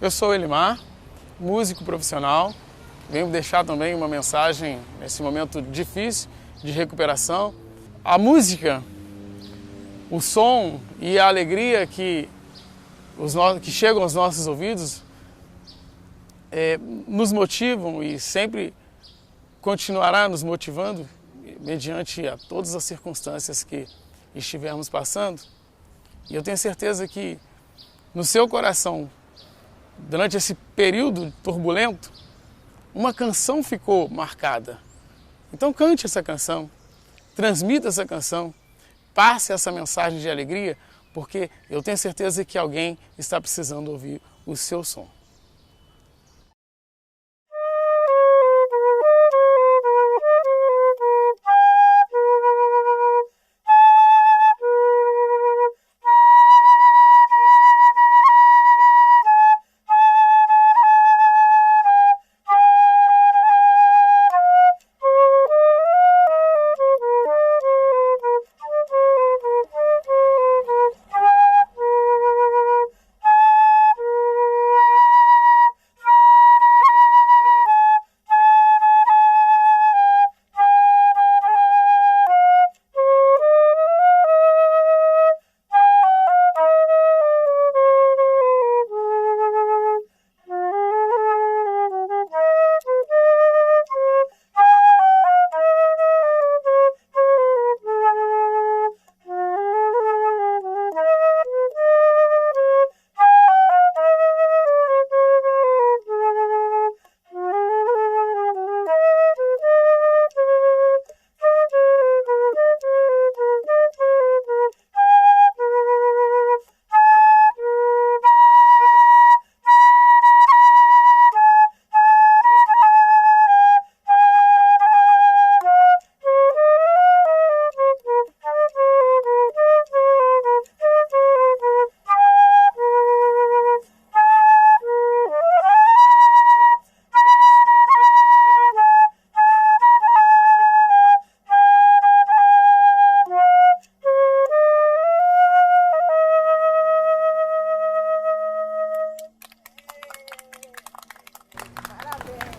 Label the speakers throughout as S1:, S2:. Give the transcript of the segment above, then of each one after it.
S1: Eu sou o Elimar, músico profissional. Venho deixar também uma mensagem nesse momento difícil de recuperação. A música, o som e a alegria que chegam aos nossos ouvidos nos motivam e sempre continuará nos motivando mediante a todas as circunstâncias que estivermos passando. E eu tenho certeza que no seu coração, durante esse período turbulento, uma canção ficou marcada. Então cante essa canção, transmita essa canção, passe essa mensagem de alegria, porque eu tenho certeza que alguém está precisando ouvir o seu som.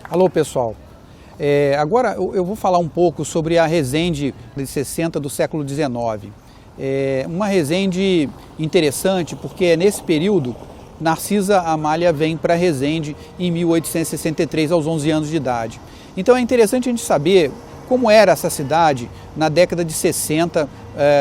S2: Alô pessoal, agora eu vou falar um pouco sobre a Resende de 60 do século XIX. Uma Resende interessante porque nesse período Narcisa Amália vem para Resende em 1863 aos 11 anos de idade. Então é interessante a gente saber como era essa cidade na década de 60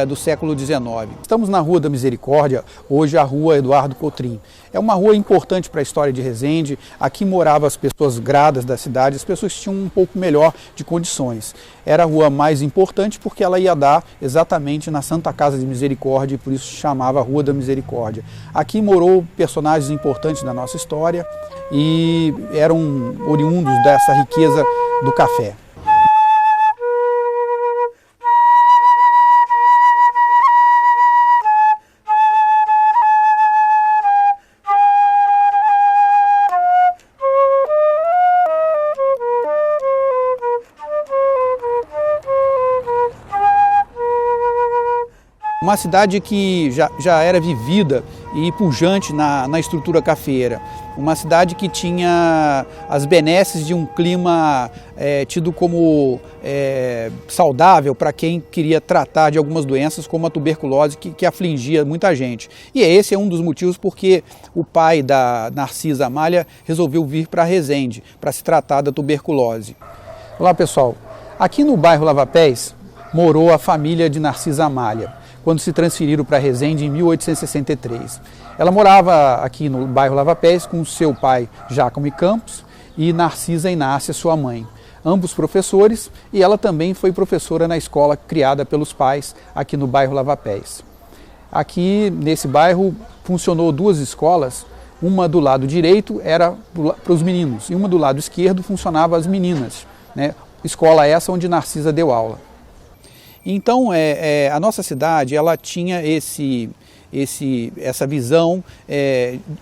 S2: do século XIX. Estamos na Rua da Misericórdia, hoje a Rua Eduardo Cotrim. É uma rua importante para a história de Resende. Aqui moravam as pessoas gradas da cidade, as pessoas que tinham um pouco melhor de condições. Era a rua mais importante porque ela ia dar exatamente na Santa Casa de Misericórdia e por isso se chamava Rua da Misericórdia. Aqui morou personagens importantes da nossa história e eram oriundos dessa riqueza do café. Uma cidade que já era vivida e pujante na estrutura cafeeira. Uma cidade que tinha as benesses de um clima tido como saudável para quem queria tratar de algumas doenças como a tuberculose que afligia muita gente. E esse é um dos motivos porque o pai da Narcisa Amália resolveu vir para Resende para se tratar da tuberculose. Olá pessoal, aqui no bairro Lavapés morou a família de Narcisa Amália, quando se transferiram para Resende em 1863. Ela morava aqui no bairro Lavapés com seu pai Jácome Campos e Narcisa Inácia, sua mãe. Ambos professores, e ela também foi professora na escola criada pelos pais aqui no bairro Lavapés. Aqui nesse bairro funcionou duas escolas, uma do lado direito era para os meninos e uma do lado esquerdo funcionava as meninas, né? Escola essa onde Narcisa deu aula. Então, a nossa cidade ela tinha essa visão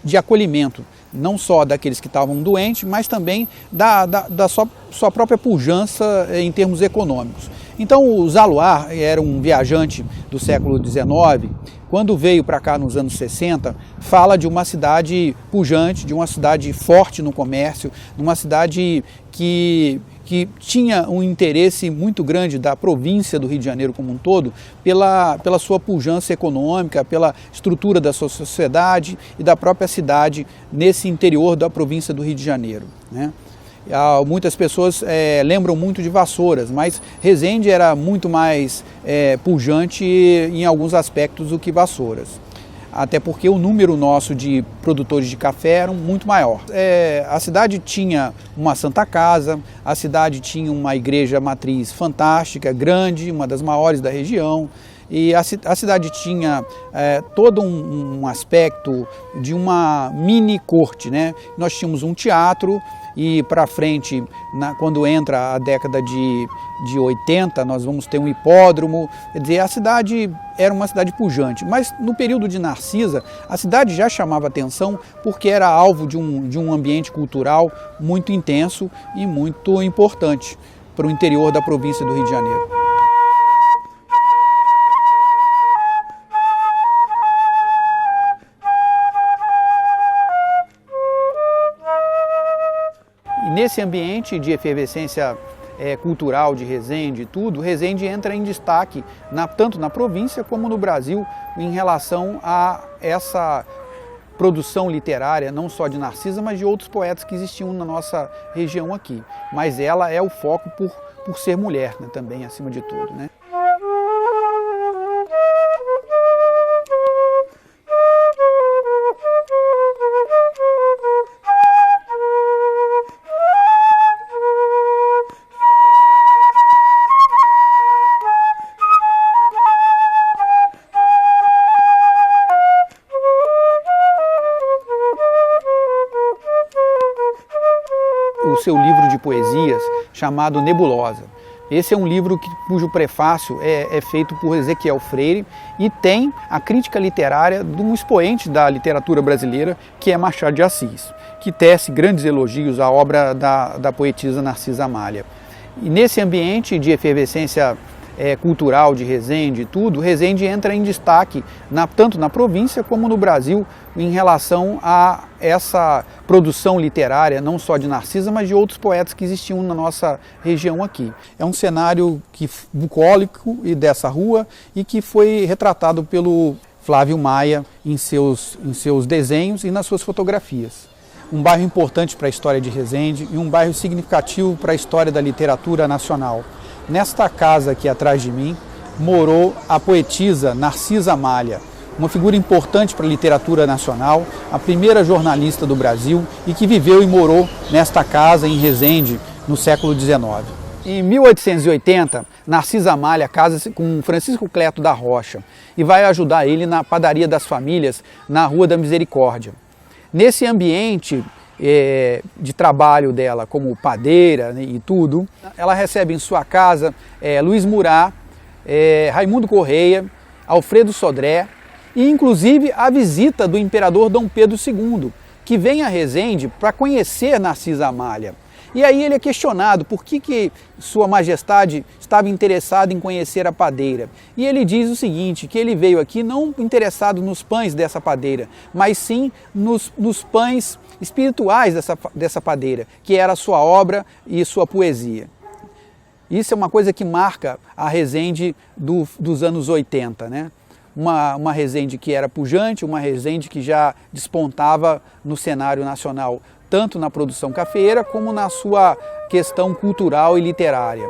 S2: de acolhimento, não só daqueles que estavam doentes, mas também da sua própria pujança em termos econômicos. Então, o Zaluar era um viajante do século XIX, quando veio para cá nos anos 60, fala de uma cidade pujante, de uma cidade forte no comércio, uma cidade que tinha um interesse muito grande da província do Rio de Janeiro como um todo, pela sua pujança econômica, pela estrutura da sua sociedade e da própria cidade nesse interior da província do Rio de Janeiro, né? Muitas pessoas lembram muito de Vassouras, mas Resende era muito mais pujante em alguns aspectos do que Vassouras. Até porque o número nosso de produtores de café era muito maior. A cidade tinha uma Santa Casa, a cidade tinha uma igreja matriz fantástica, grande, uma das maiores da região, e a cidade tinha todo um aspecto de uma mini corte, né? Nós tínhamos um teatro e para frente, quando entra a década de 80, nós vamos ter um hipódromo. Quer dizer, a cidade era uma cidade pujante, mas no período de Narcisa, a cidade já chamava atenção porque era alvo de um ambiente cultural muito intenso e muito importante para o interior da província do Rio de Janeiro. Nesse ambiente de efervescência cultural de Resende e tudo, Resende entra em destaque tanto na província como no Brasil em relação a essa produção literária, não só de Narcisa, mas de outros poetas que existiam na nossa região aqui. Mas ela é o foco por ser mulher, né, também, acima de tudo, né? O seu livro de poesias chamado Nebulosa. Esse é um livro cujo prefácio é feito por Ezequiel Freire e tem a crítica literária de um expoente da literatura brasileira, que é Machado de Assis, que tece grandes elogios à obra da poetisa Narcisa Amália. E nesse ambiente de efervescência cultural de Resende e tudo, Resende entra em destaque tanto na província como no Brasil em relação a essa produção literária, não só de Narcisa, mas de outros poetas que existiam na nossa região aqui. É um cenário bucólico e dessa rua e que foi retratado pelo Flávio Maia em seus desenhos e nas suas fotografias. Um bairro importante para a história de Resende e um bairro significativo para a história da literatura nacional. Nesta casa aqui atrás de mim morou a poetisa Narcisa Amália, uma figura importante para a literatura nacional, a primeira jornalista do Brasil e que viveu e morou nesta casa em Resende no século XIX. Em 1880, Narcisa Amália casa-se com Francisco Cleto da Rocha e vai ajudar ele na padaria das famílias na Rua da Misericórdia. Nesse ambiente de trabalho dela como padeira, né, e tudo, ela recebe em sua casa Luiz Murat, Raimundo Correia, Alfredo Sodré e inclusive a visita do imperador Dom Pedro II, que vem a Resende para conhecer Narcisa Amália. E aí ele é questionado por que Sua Majestade estava interessado em conhecer a padeira. E ele diz o seguinte, que ele veio aqui não interessado nos pães dessa padeira, mas sim nos pães espirituais dessa padeira, que era a sua obra e sua poesia. Isso é uma coisa que marca a Resende dos anos 80, né? Uma Resende que era pujante, uma Resende que já despontava no cenário nacional, tanto na produção cafeeira como na sua questão cultural e literária.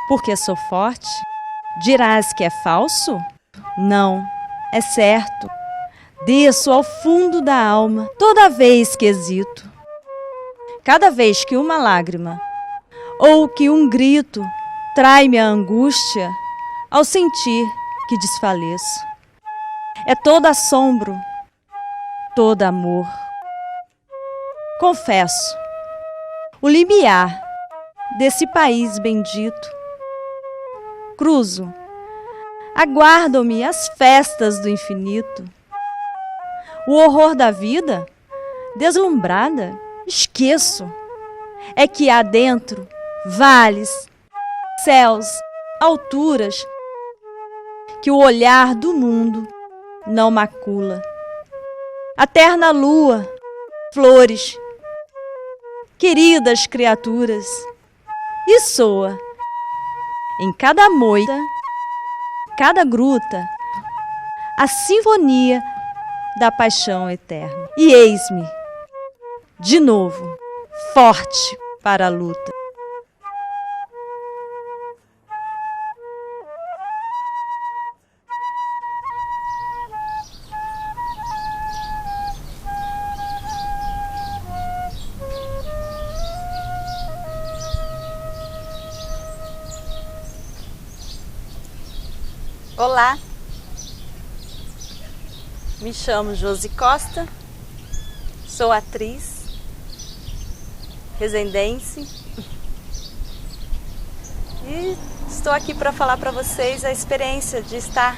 S3: Porque sou forte? Dirás que é falso? Não, é certo. Desço ao fundo da alma toda vez que hesito. Cada vez que uma lágrima ou que um grito trai-me a angústia, ao sentir que desfaleço. É todo assombro, todo amor. Confesso, o limiar desse país bendito. Cruzo, aguardam-me as festas do infinito. O horror da vida, deslumbrada, esqueço. É que há dentro vales, céus, alturas, que o olhar do mundo não macula. A terna lua, flores, queridas criaturas, e soa em cada moita, cada gruta, a sinfonia da paixão eterna. E eis-me, de novo, forte para a luta.
S4: Olá, me chamo Josi Costa, sou atriz, resendense e estou aqui para falar para vocês a experiência de estar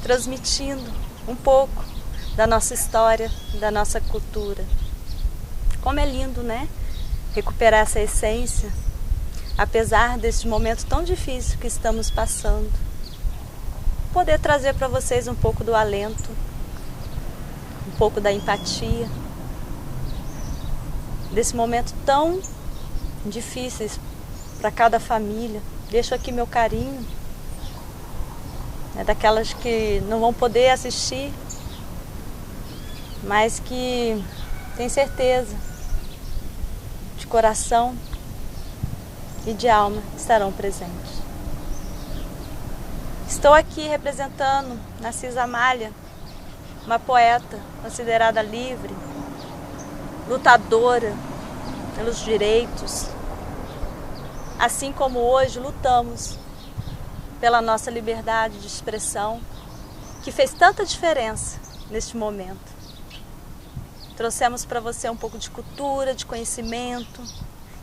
S4: transmitindo um pouco da nossa história, da nossa cultura. Como é lindo, né? Recuperar essa essência, apesar deste momento tão difícil que estamos passando. Poder trazer para vocês um pouco do alento, um pouco da empatia, desse momento tão difícil para cada família. Deixo aqui meu carinho, daquelas que não vão poder assistir, mas que tem certeza, de coração e de alma, estarão presentes. Estou aqui representando Narcisa Amália, uma poeta considerada livre, lutadora pelos direitos, assim como hoje lutamos pela nossa liberdade de expressão, que fez tanta diferença neste momento. Trouxemos para você um pouco de cultura, de conhecimento,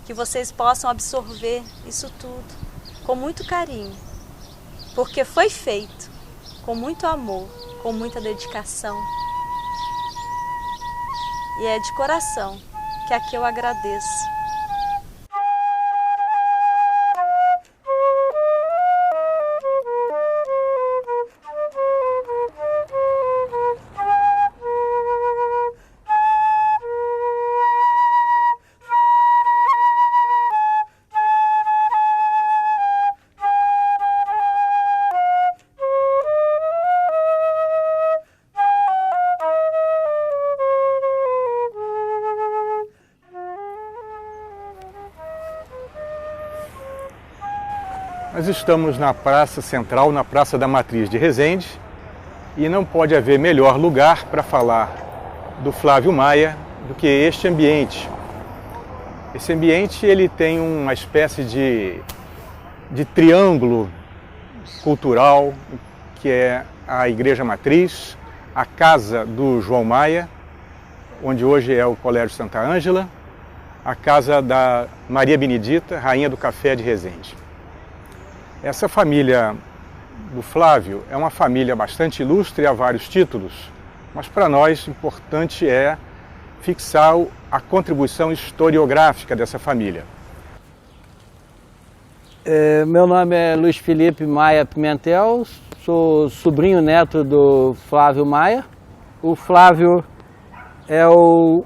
S4: que vocês possam absorver isso tudo com muito carinho. Porque foi feito com muito amor, com muita dedicação. E é de coração que aqui eu agradeço.
S5: Nós estamos na Praça Central, na Praça da Matriz de Resende, e não pode haver melhor lugar para falar do Flávio Maia do que este ambiente. Esse ambiente ele tem uma espécie de triângulo cultural, que é a Igreja Matriz, a casa do João Maia, onde hoje é o Colégio Santa Ângela, a casa da Maria Benedita, Rainha do Café de Resende. Essa família do Flávio é uma família bastante ilustre, há vários títulos, mas para nós importante é fixar a contribuição historiográfica dessa família.
S6: Meu nome é Luiz Felipe Maia Pimentel, sou sobrinho neto do Flávio Maia. O Flávio é o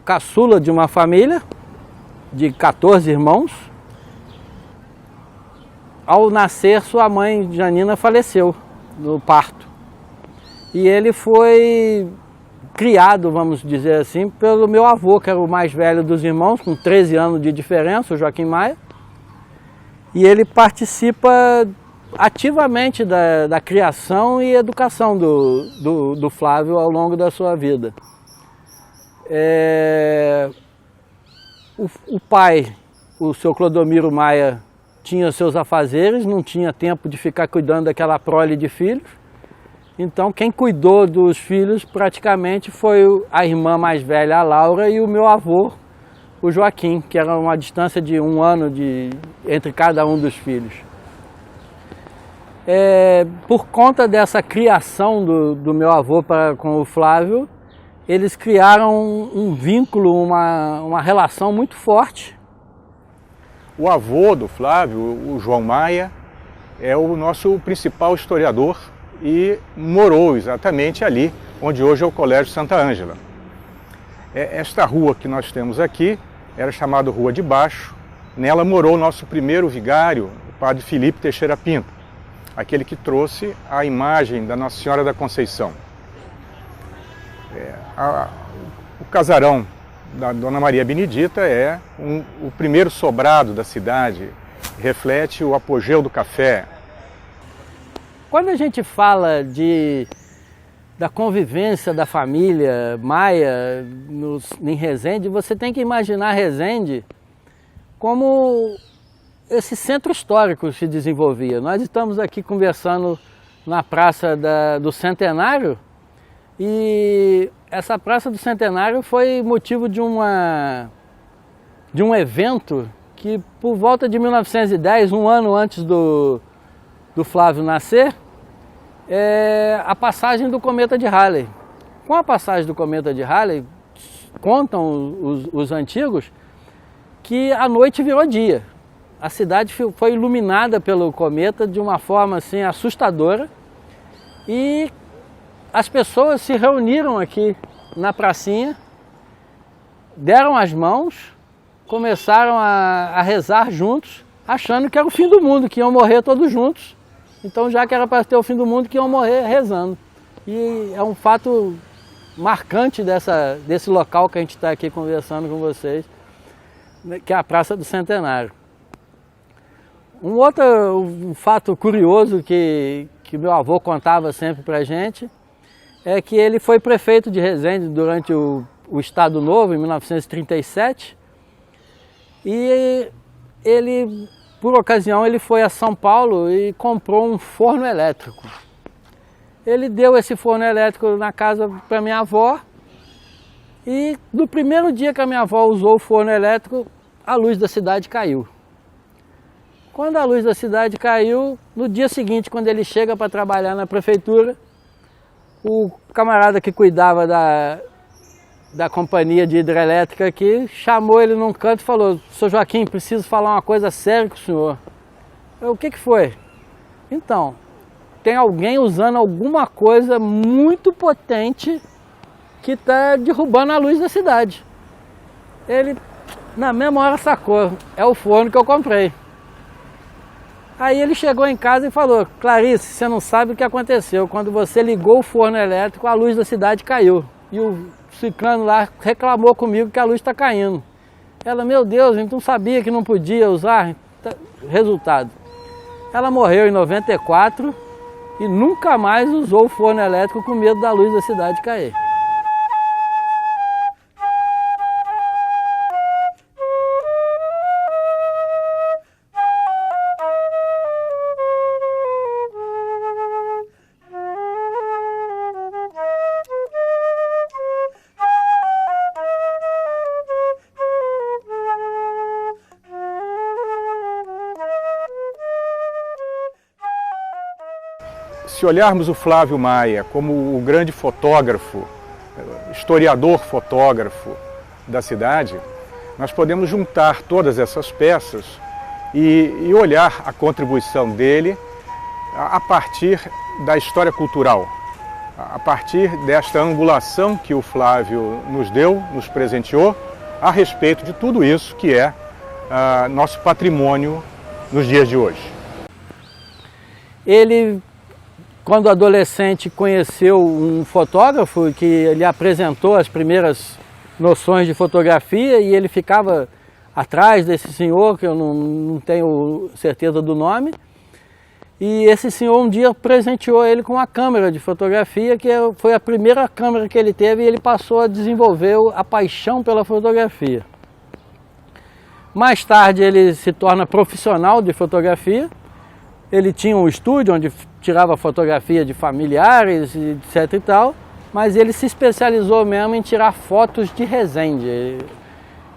S6: caçula de uma família de 14 irmãos. Ao nascer, sua mãe, Janina, faleceu no parto. E ele foi criado, vamos dizer assim, pelo meu avô, que era o mais velho dos irmãos, com 13 anos de diferença, o Joaquim Maia. E ele participa ativamente da criação e educação do Flávio ao longo da sua vida. O pai, o seu Clodomiro Maia, tinha seus afazeres, não tinha tempo de ficar cuidando daquela prole de filhos. Então quem cuidou dos filhos praticamente foi a irmã mais velha, a Laura, e o meu avô, o Joaquim, que era uma distância de 1 ano entre cada um dos filhos. Por conta dessa criação do meu avô com o Flávio, eles criaram um vínculo, uma relação muito forte.
S5: O avô do Flávio, o João Maia, é o nosso principal historiador e morou exatamente ali, onde hoje é o Colégio Santa Ângela. Esta rua que nós temos aqui era chamada Rua de Baixo. Nela morou o nosso primeiro vigário, o padre Felipe Teixeira Pinto, aquele que trouxe a imagem da Nossa Senhora da Conceição. O casarão da Dona Maria Benedita é o primeiro sobrado da cidade, reflete o apogeu do café.
S6: Quando a gente fala da convivência da família Maia em Resende, você tem que imaginar Resende como esse centro histórico se desenvolvia. Nós estamos aqui conversando na Praça do Centenário e essa Praça do Centenário foi motivo de um evento que, por volta de 1910, um ano antes do Flávio nascer, é a passagem do cometa de Halley. Com a passagem do cometa de Halley, contam os antigos que a noite virou dia. A cidade foi iluminada pelo cometa de uma forma assim assustadora e as pessoas se reuniram aqui na pracinha, deram as mãos, começaram a rezar juntos, achando que era o fim do mundo, que iam morrer todos juntos. Então, já que era para ter o fim do mundo, que iam morrer rezando. E é um fato marcante desse local que a gente está aqui conversando com vocês, que é a Praça do Centenário. Um fato curioso que meu avô contava sempre para a gente é que ele foi prefeito de Resende durante o Estado Novo, em 1937, e ele, por ocasião, ele foi a São Paulo e comprou um forno elétrico. Ele deu esse forno elétrico na casa para minha avó e no primeiro dia que a minha avó usou o forno elétrico, a luz da cidade caiu. Quando a luz da cidade caiu, no dia seguinte, quando ele chega para trabalhar na prefeitura, o camarada que cuidava da companhia de hidrelétrica aqui, chamou ele num canto e falou: "Seu Joaquim, preciso falar uma coisa séria com o senhor." O que foi? Então, tem alguém usando alguma coisa muito potente que está derrubando a luz da cidade. Ele, na mesma hora, sacou: é o forno que eu comprei. Aí ele chegou em casa e falou: "Clarice, você não sabe o que aconteceu. Quando você ligou o forno elétrico, a luz da cidade caiu. E o ciclano lá reclamou comigo que a luz está caindo." Ela: "Meu Deus, a gente não sabia que não podia usar." Resultado: ela morreu em 94 e nunca mais usou o forno elétrico com medo da luz da cidade cair.
S5: Se olharmos o Flávio Maia como o grande fotógrafo, historiador fotógrafo da cidade, nós podemos juntar todas essas peças e olhar a contribuição dele a partir da história cultural, a partir desta angulação que o Flávio nos deu, nos presenteou, a respeito de tudo isso que é nosso patrimônio nos dias de hoje.
S6: Ele, quando adolescente, conheceu um fotógrafo que ele apresentou as primeiras noções de fotografia e ele ficava atrás desse senhor, que eu não tenho certeza do nome. E esse senhor um dia presenteou ele com uma câmera de fotografia, que foi a primeira câmera que ele teve, e ele passou a desenvolver a paixão pela fotografia. Mais tarde ele se torna profissional de fotografia. Ele tinha um estúdio onde tirava fotografia de familiares, etc e tal, mas ele se especializou mesmo em tirar fotos de Resende.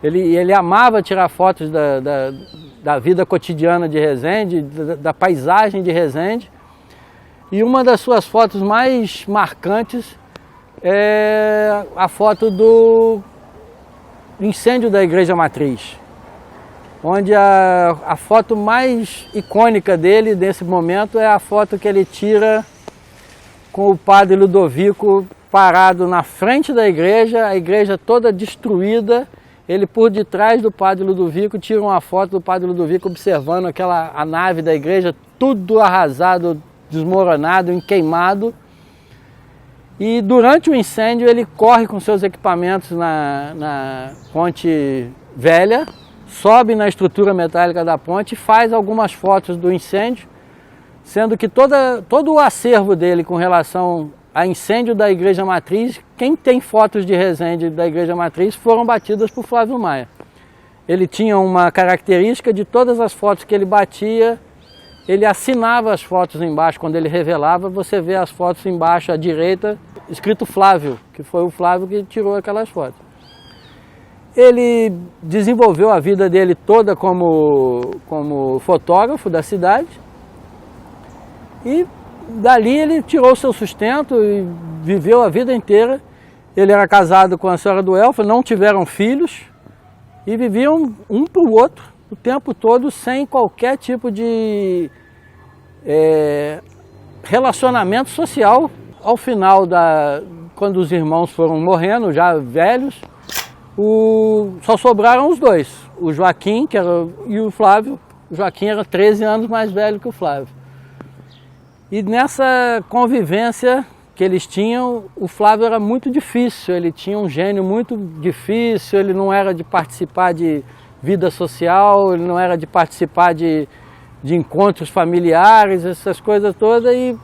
S6: Ele amava tirar fotos da vida cotidiana de Resende, da paisagem de Resende. E uma das suas fotos mais marcantes é a foto do incêndio da Igreja Matriz. onde a foto mais icônica dele, nesse momento, é a foto que ele tira com o padre Ludovico parado na frente da igreja, a igreja toda destruída, ele por detrás do padre Ludovico tira uma foto do padre Ludovico observando a nave da igreja, tudo arrasado, desmoronado, queimado. E durante o incêndio ele corre com seus equipamentos na ponte velha, sobe na estrutura metálica da ponte e faz algumas fotos do incêndio, sendo que todo o acervo dele com relação a incêndio da Igreja Matriz, quem tem fotos de Resende da Igreja Matriz foram batidas por Flávio Maia. Ele tinha uma característica de todas as fotos que ele batia, ele assinava as fotos embaixo, quando ele revelava, você vê as fotos embaixo à direita, escrito Flávio, que foi o Flávio que tirou aquelas fotos. Ele desenvolveu a vida dele toda como fotógrafo da cidade e dali ele tirou seu sustento e viveu a vida inteira. Ele era casado com a senhora do Elfa, não tiveram filhos e viviam um para o outro o tempo todo sem qualquer tipo de relacionamento social. Ao final, quando os irmãos foram morrendo, já velhos, só sobraram os dois, o Joaquim e o Flávio. O Joaquim era 13 anos mais velho que o Flávio. E nessa convivência que eles tinham, o Flávio era muito difícil, ele tinha um gênio muito difícil, ele não era de participar de vida social, ele não era de participar de encontros familiares, essas coisas todas, e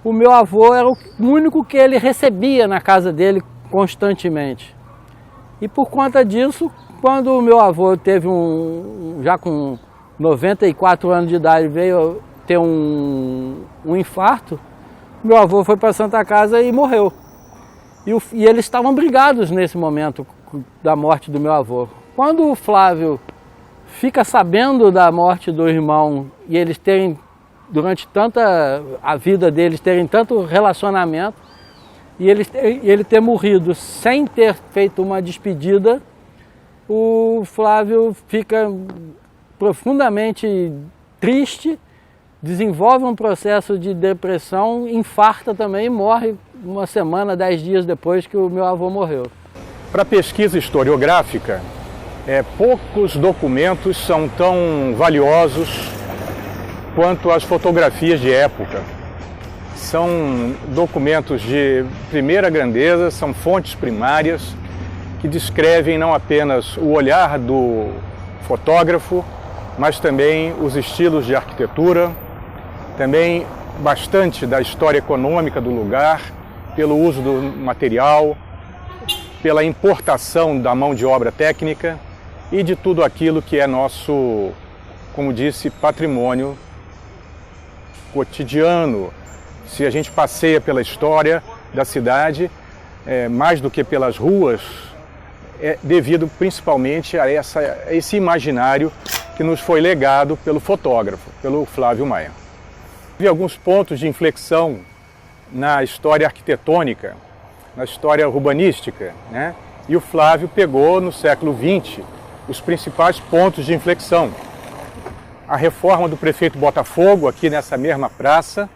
S6: o meu avô era o único que ele recebia na casa dele constantemente. E por conta disso, quando o meu avô teve já com 94 anos de idade, veio ter um infarto, meu avô foi para Santa Casa e morreu. E eles estavam brigados nesse momento da morte do meu avô. Quando o Flávio fica sabendo da morte do irmão e eles terem, durante a vida deles, terem tanto relacionamento, e ele ter morrido sem ter feito uma despedida, o Flávio fica profundamente triste, desenvolve um processo de depressão, infarta também e morre uma semana, 10 dias depois que o meu avô morreu.
S5: Para pesquisa historiográfica, poucos documentos são tão valiosos quanto as fotografias de época. São documentos de primeira grandeza, são fontes primárias que descrevem não apenas o olhar do fotógrafo, mas também os estilos de arquitetura, também bastante da história econômica do lugar, pelo uso do material, pela importação da mão de obra técnica e de tudo aquilo que é nosso, como disse, patrimônio cotidiano. Se a gente passeia pela história da cidade, mais do que pelas ruas, é devido principalmente a esse imaginário que nos foi legado pelo fotógrafo, pelo Flávio Maia. Houve alguns pontos de inflexão na história arquitetônica, na história urbanística, né? E o Flávio pegou no século XX os principais pontos de inflexão. A reforma do prefeito Botafogo, aqui nessa mesma praça,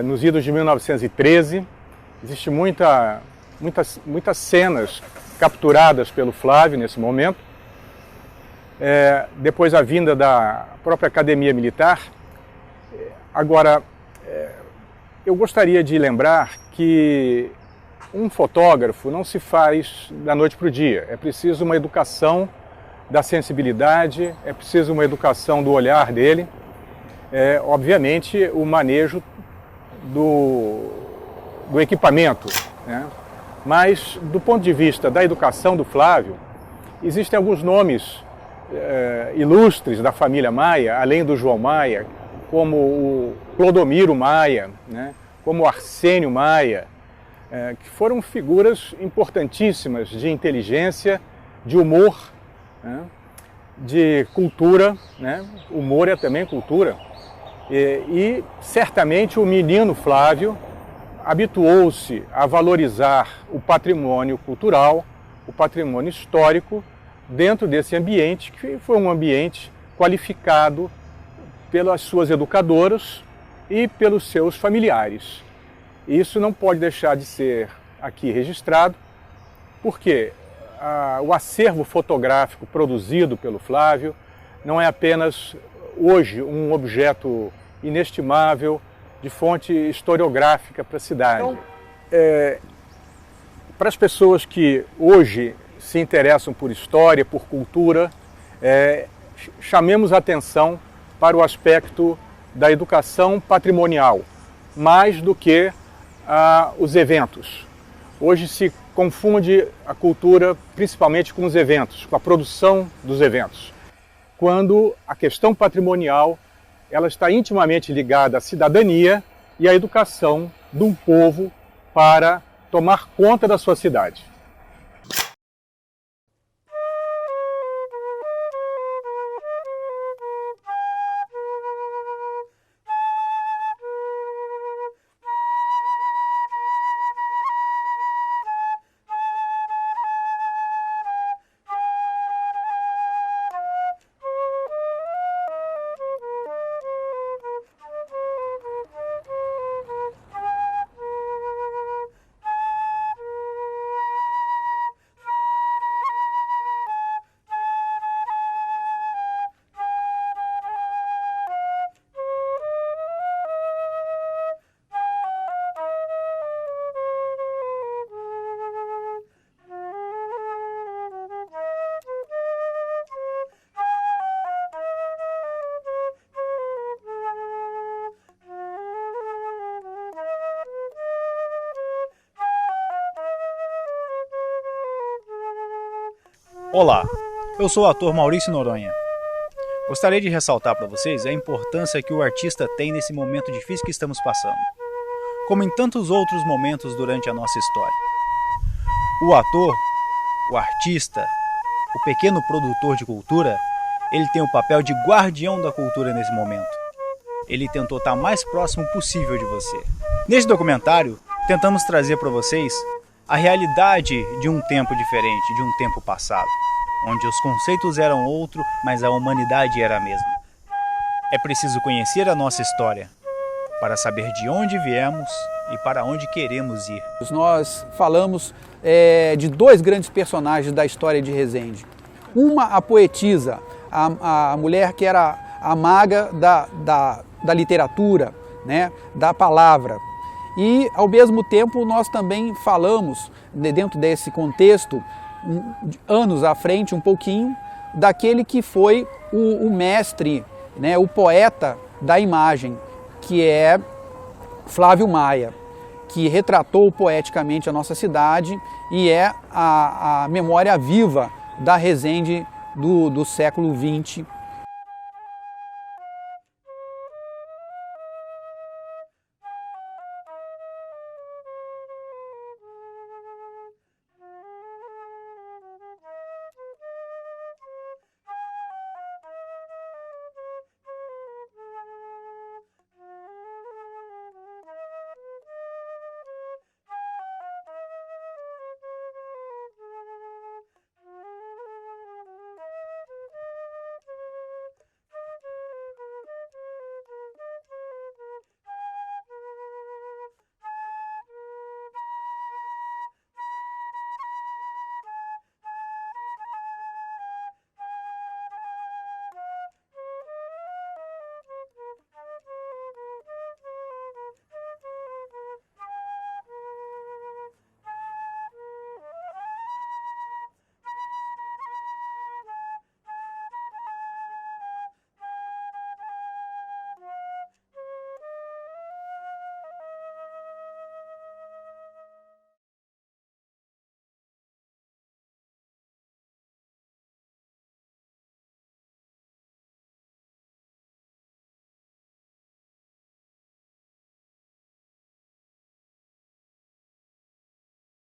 S5: nos idos de 1913, existem muitas cenas capturadas pelo Flávio nesse momento. Depois a vinda da própria Academia Militar. Agora, eu gostaria de lembrar que um fotógrafo não se faz da noite para o dia. É preciso uma educação da sensibilidade, é preciso uma educação do olhar dele, obviamente o manejo do equipamento, né? Mas do ponto de vista da educação do Flávio, existem alguns nomes ilustres da família Maia, além do João Maia, como o Clodomiro Maia, né? Como o Arsênio Maia, que foram figuras importantíssimas de inteligência, de humor, né? De cultura, né? Humor é também cultura. E certamente o menino Flávio habituou-se a valorizar o patrimônio cultural, o patrimônio histórico dentro desse ambiente, que foi um ambiente qualificado pelas suas educadoras e pelos seus familiares. Isso não pode deixar de ser aqui registrado, porque o acervo fotográfico produzido pelo Flávio não é apenas hoje um objeto inestimável de fonte historiográfica para a cidade. Então, para as pessoas que hoje se interessam por história, por cultura, chamemos a atenção para o aspecto da educação patrimonial, mais do que os eventos. Hoje se confunde a cultura principalmente com os eventos, com a produção dos eventos, quando a questão patrimonial ela está intimamente ligada à cidadania e à educação de um povo para tomar conta da sua cidade.
S7: Olá, eu sou o ator Maurício Noronha. Gostaria de ressaltar para vocês a importância que o artista tem nesse momento difícil que estamos passando, como em tantos outros momentos durante a nossa história. O ator, o artista, o pequeno produtor de cultura, ele tem o papel de guardião da cultura nesse momento. Ele tentou estar mais próximo possível de você. Neste documentário, tentamos trazer para vocês a realidade de um tempo diferente, de um tempo passado, onde os conceitos eram outro, mas a humanidade era a mesma. É preciso conhecer a nossa história para saber de onde viemos e para onde queremos ir.
S2: Nós falamos de dois grandes personagens da história de Resende. Uma, a poetisa, a mulher que era a maga da literatura, né, da palavra. E, ao mesmo tempo, nós também falamos, dentro desse contexto, anos à frente, um pouquinho, daquele que foi o mestre, né, o poeta da imagem, que é Flávio Maia, que retratou poeticamente a nossa cidade e é a memória viva da Resende do século XX